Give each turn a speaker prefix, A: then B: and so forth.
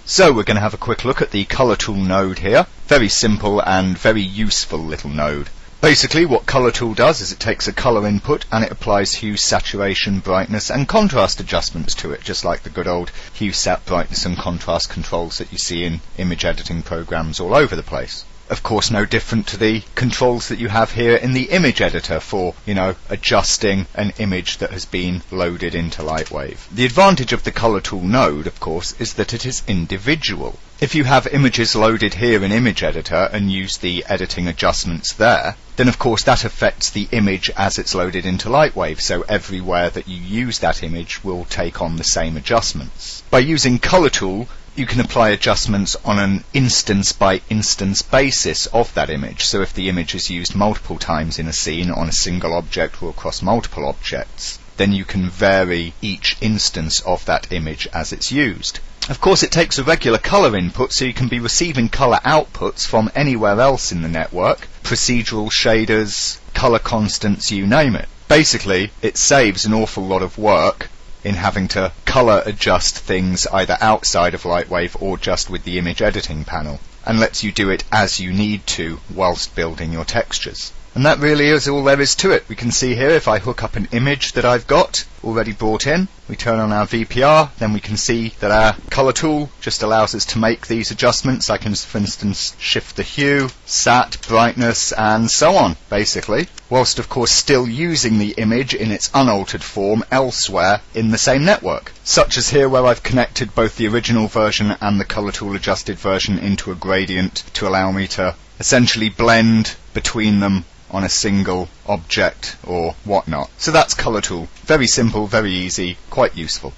A: So we're going to have a quick look at the Colour Tool node here. Very simple and very useful little node. Basically what Colour Tool does is it takes a colour input and it applies hue, saturation, brightness and contrast adjustments to it, just like the good old hue, sat, brightness and contrast controls that you see in image editing programs all over the place. Of course no different to the controls that you have here in the image editor for, adjusting an image that has been loaded into Lightwave. The advantage of the Colour Tool node, of course, is that it is individual. If you have images loaded here in Image Editor and use the editing adjustments there, then of course that affects the image as it's loaded into Lightwave, so everywhere that you use that image will take on the same adjustments. By using Colour Tool, you can apply adjustments on an instance by instance basis of that image. So if the image is used multiple times in a scene on a single object or across multiple objects, then you can vary each instance of that image as it's used. Of course it takes a regular colour input, so you can be receiving colour outputs from anywhere else in the network, procedural shaders, colour constants, you name it. Basically, it saves an awful lot of work in having to colour adjust things either outside of Lightwave or just with the image editing panel, and lets you do it as you need to whilst building your textures. And that really is all there is to it. We can see here if I hook up an image that I've got already brought in, we turn on our VPR, then we can see that our Colour Tool just allows us to make these adjustments. I can, for instance, shift the hue, sat, brightness, and so on, basically, whilst of course still using the image in its unaltered form elsewhere in the same network. Such as here where I've connected both the original version and the Colour Tool adjusted version into a gradient to allow me to essentially blend between them on a single object or whatnot. So that's Colour Tool. Very simple, very easy, quite useful.